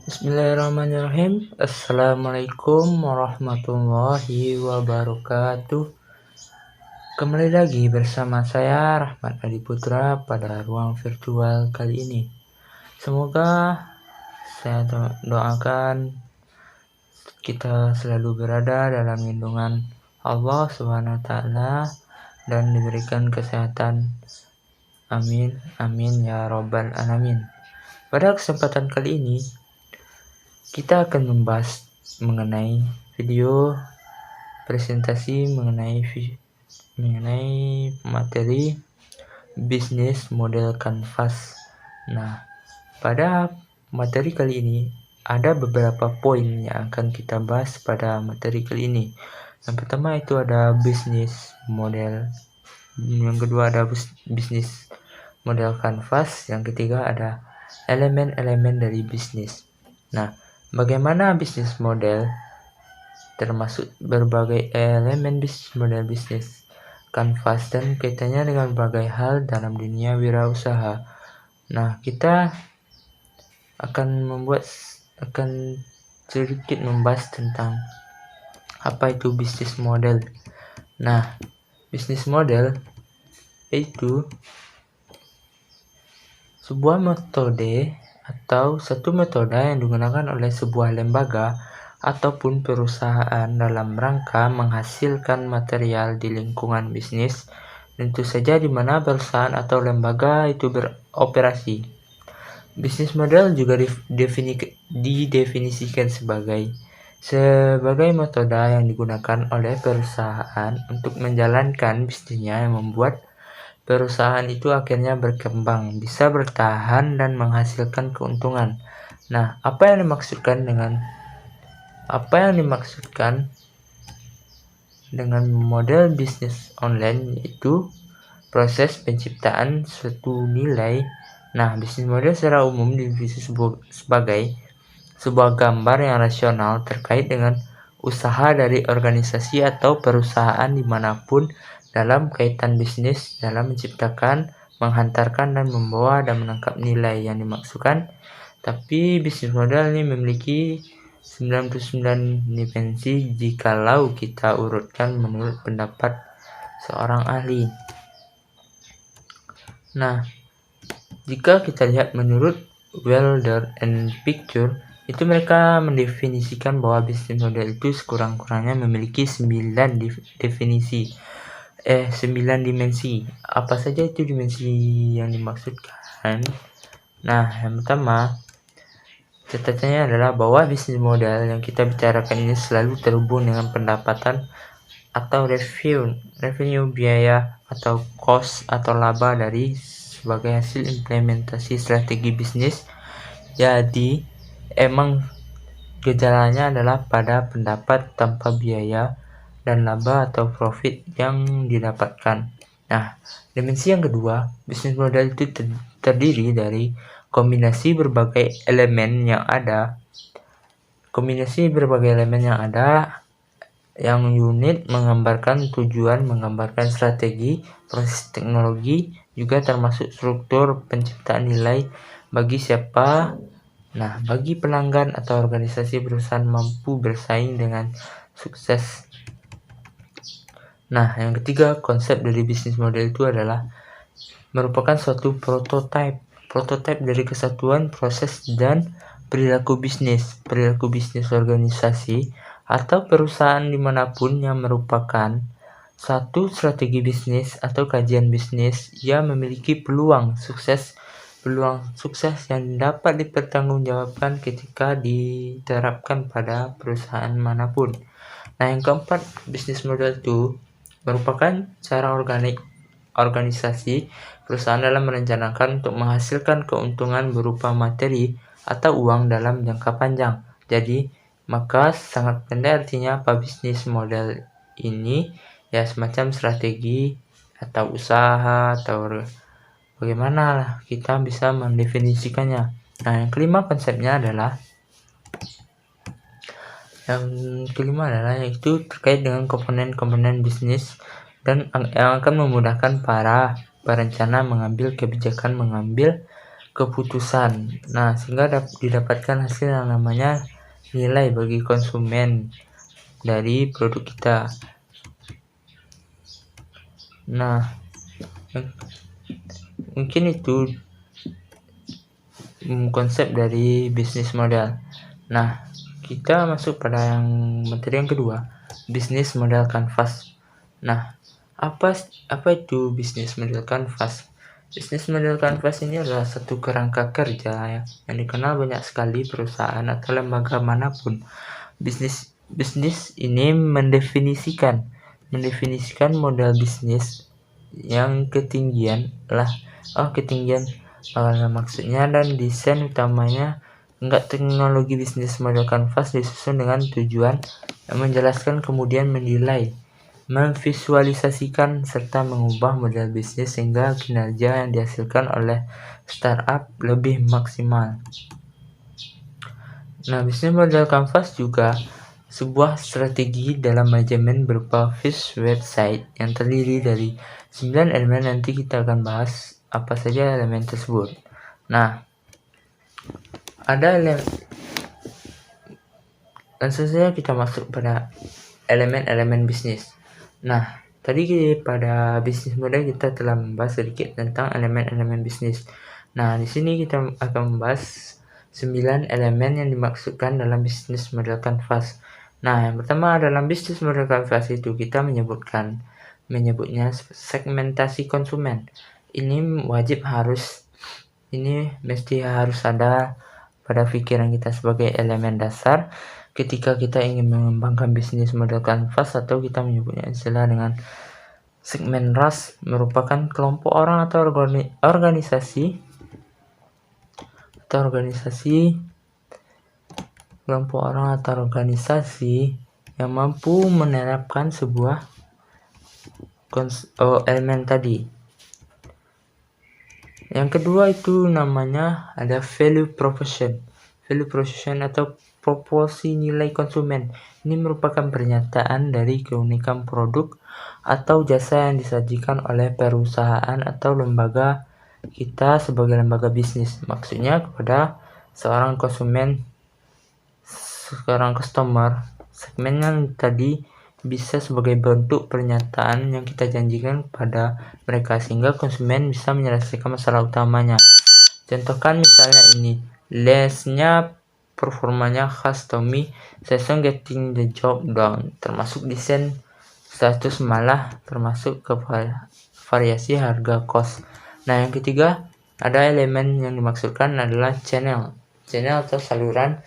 Bismillahirrahmanirrahim. Assalamualaikum warahmatullahi wabarakatuh. Kembali lagi bersama saya Rahmat Adi Putra pada ruang virtual kali ini. Semoga saya doakan kita selalu berada dalam lindungan Allah Subhanahu wa taala dan diberikan kesehatan. Amin amin ya robbal alamin. Pada kesempatan kali ini kita akan membahas mengenai video presentasi mengenai materi bisnis model kanvas. Nah, pada materi kali ini ada beberapa poin yang akan kita bahas pada materi kali ini. Yang pertama itu ada bisnis model, yang kedua ada bisnis model kanvas, yang ketiga ada elemen-elemen dari bisnis. Nah, bagaimana bisnis model termasuk berbagai elemen model bisnis kanvas dan kaitannya dengan berbagai hal dalam dunia wirausaha. Nah, kita akan sedikit membahas tentang apa itu bisnis model. Nah, bisnis model itu sebuah metode atau satu metode yang digunakan oleh sebuah lembaga ataupun perusahaan dalam rangka menghasilkan material di lingkungan bisnis, tentu saja di mana perusahaan atau lembaga itu beroperasi. Bisnis model juga didefinisikan sebagai metode yang digunakan oleh perusahaan untuk menjalankan bisnisnya yang membuat perusahaan itu akhirnya berkembang, bisa bertahan dan menghasilkan keuntungan. Nah, apa yang dimaksudkan dengan model bisnis online, yaitu proses penciptaan suatu nilai. Nah, bisnis model secara umum didefinisikan sebagai sebuah gambar yang rasional terkait dengan usaha dari organisasi atau perusahaan dimanapun dalam kaitan bisnis, dalam menciptakan, menghantarkan, dan membawa dan menangkap nilai yang dimaksudkan. Tapi bisnis model ini memiliki 99 dimensi jikalau kita urutkan menurut pendapat seorang ahli. Nah, jika kita lihat menurut Wilder and Picture, itu mereka mendefinisikan bahwa bisnis model itu sekurang-kurangnya memiliki 9 dimensi. Apa saja itu dimensi yang dimaksudkan? Nah, yang pertama, catatannya adalah bahwa bisnis model yang kita bicarakan ini selalu terhubung dengan pendapatan atau revenue biaya atau cost atau laba dari sebagai hasil implementasi strategi bisnis. Jadi emang gejalanya adalah pada pendapat tanpa biaya dan laba atau profit yang didapatkan. Nah, dimensi yang kedua, bisnis model itu terdiri dari kombinasi berbagai elemen yang ada. Yang unit menggambarkan tujuan, menggambarkan strategi, proses teknologi, juga termasuk struktur penciptaan nilai bagi siapa. Nah, bagi pelanggan atau organisasi perusahaan mampu bersaing dengan sukses. Nah, yang ketiga, konsep dari bisnis model itu adalah merupakan suatu prototipe dari kesatuan proses dan perilaku bisnis organisasi atau perusahaan dimanapun yang merupakan satu strategi bisnis atau kajian bisnis yang memiliki peluang sukses yang dapat dipertanggungjawabkan ketika diterapkan pada perusahaan manapun. Nah, yang keempat, bisnis model itu merupakan cara organisasi perusahaan dalam merencanakan untuk menghasilkan keuntungan berupa materi atau uang dalam jangka panjang. Jadi, maka sangat pendek artinya apa bisnis model ini? Ya, semacam strategi atau usaha atau bagaimana kita bisa mendefinisikannya. Nah, yang kelima yaitu terkait dengan komponen-komponen bisnis dan yang akan memudahkan para perencana mengambil kebijakan keputusan. Nah, sehingga didapatkan hasil yang namanya nilai bagi konsumen dari produk kita. Nah, mungkin itu konsep dari bisnis model. Nah, kita masuk pada materi yang kedua, bisnis model kanvas. Nah, apa itu bisnis model kanvas? Bisnis model kanvas ini adalah satu kerangka kerja yang dikenal banyak sekali perusahaan atau lembaga manapun. Bisnis ini mendefinisikan model bisnis yang ketinggian maksudnya, dan desain utamanya teknologi bisnis model kanvas disusun dengan tujuan menjelaskan, kemudian menilai, memvisualisasikan, serta mengubah model bisnis sehingga kinerja yang dihasilkan oleh startup lebih maksimal. Nah, bisnis model kanvas juga sebuah strategi dalam manajemen berupa website yang terdiri dari 9 elemen. Nanti kita akan bahas apa saja elemen tersebut. Nah, langsung saja kita masuk pada elemen-elemen bisnis. Nah, tadi pada bisnis model kita telah membahas sedikit tentang elemen-elemen bisnis. Nah, di sini kita akan membahas 9 elemen yang dimaksudkan dalam bisnis model kanvas. Nah, yang pertama dalam bisnis model kanvas itu kita menyebutnya segmentasi konsumen. Ini mesti harus ada pada pikiran kita sebagai elemen dasar ketika kita ingin mengembangkan bisnis model kanvas, atau kita menyebutnya istilah dengan segmen ras, merupakan kelompok orang atau organisasi yang mampu menerapkan sebuah elemen tadi. Yang kedua itu namanya ada value proposition atau proporsi nilai konsumen. Ini merupakan pernyataan dari keunikan produk atau jasa yang disajikan oleh perusahaan atau lembaga kita sebagai lembaga bisnis. Maksudnya kepada seorang customer. Segmen yang tadi bisa sebagai bentuk pernyataan yang kita janjikan kepada mereka sehingga konsumen bisa menyelesaikan masalah utamanya. Contohkan misalnya ini, lesnya performanya khas Tommy, season getting the job done, termasuk desain status malah termasuk ke variasi harga kos. Nah, yang ketiga ada elemen yang dimaksudkan adalah channel atau saluran,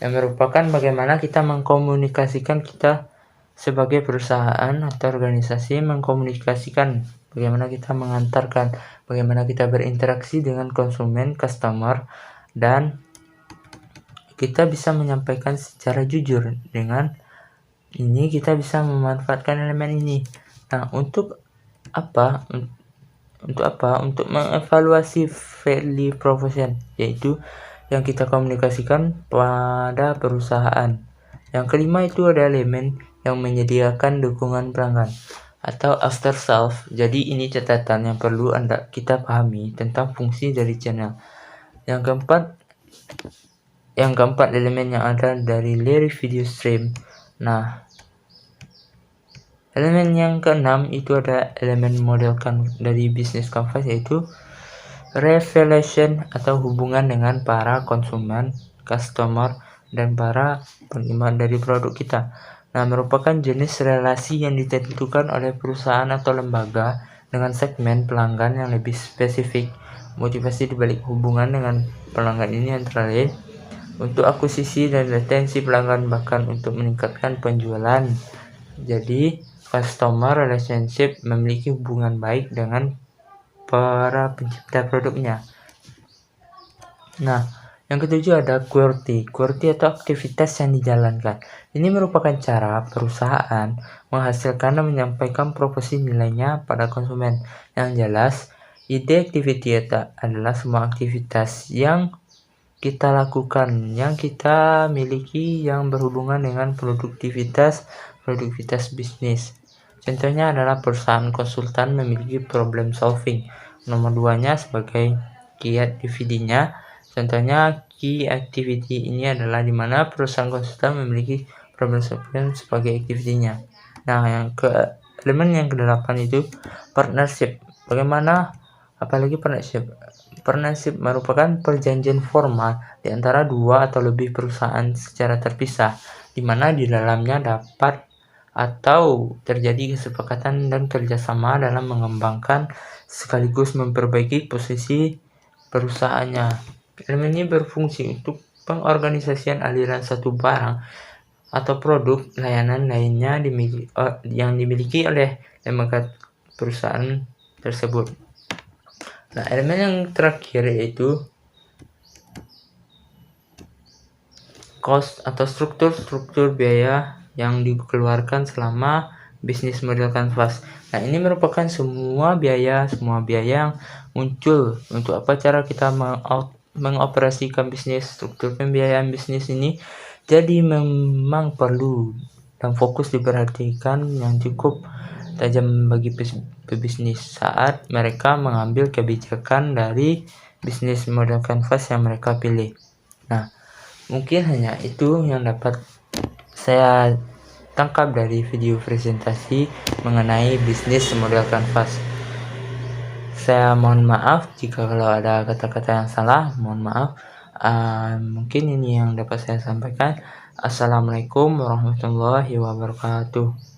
yang merupakan bagaimana kita mengkomunikasikan, kita sebagai perusahaan atau organisasi mengkomunikasikan, bagaimana kita mengantarkan, bagaimana kita berinteraksi dengan konsumen, customer, dan kita bisa menyampaikan secara jujur. Dengan ini kita bisa memanfaatkan elemen ini. Nah, untuk apa? Untuk mengevaluasi value proposition, yaitu yang kita komunikasikan pada perusahaan. Yang kelima itu ada elemen yang menyediakan dukungan pelanggan atau after sales. Jadi ini catatan yang perlu kita pahami tentang fungsi dari channel. Yang keempat elemen yang ada dari live video stream. Nah, elemen yang keenam itu ada elemen model dari bisnis kanvas, yaitu revelation atau hubungan dengan para konsumen, customer, dan para penerima dari produk kita. Nah, merupakan jenis relasi yang ditentukan oleh perusahaan atau lembaga dengan segmen pelanggan yang lebih spesifik. Motivasi dibalik hubungan dengan pelanggan ini antara lain untuk akuisisi dan retensi pelanggan, bahkan untuk meningkatkan penjualan. Jadi, customer relationship memiliki hubungan baik dengan para pencipta produknya. Nah, yang ketujuh ada QWERTY atau aktivitas yang dijalankan. Ini merupakan cara perusahaan menghasilkan dan menyampaikan proposisi nilainya pada konsumen. Yang jelas, ide activity adalah semua aktivitas yang kita lakukan, yang kita miliki, yang berhubungan dengan produktivitas bisnis. Contohnya adalah perusahaan konsultan memiliki problem solving. Nomor 2-nya sebagai key activity-nya. Contohnya key activity ini adalah dimana perusahaan konsultan memiliki problem solving sebagai activity-nya. Nah, elemen yang ke-8 itu partnership. Bagaimana apalagi partnership? Partnership merupakan perjanjian formal di antara dua atau lebih perusahaan secara terpisah, di mana di dalamnya dapat atau terjadi kesepakatan dan kerjasama dalam mengembangkan sekaligus memperbaiki posisi perusahaannya. Elemen ini berfungsi untuk pengorganisasian aliran satu barang atau produk layanan lainnya yang dimiliki oleh lembaga perusahaan tersebut. Nah, elemen yang terakhir yaitu cost atau struktur biaya yang dikeluarkan selama bisnis model kanvas. Nah, ini merupakan semua biaya yang muncul untuk apa cara kita mengoperasikan bisnis. Struktur pembiayaan bisnis ini jadi memang perlu dan fokus diperhatikan yang cukup tajam bagi pebisnis saat mereka mengambil kebijakan dari bisnis model kanvas yang mereka pilih. Nah, mungkin hanya itu yang dapat saya tangkap dari video presentasi mengenai bisnis model kanvas. Saya mohon maaf jika kalau ada kata-kata yang salah, mohon maaf. Mungkin ini yang dapat saya sampaikan. Assalamualaikum warahmatullahi wabarakatuh.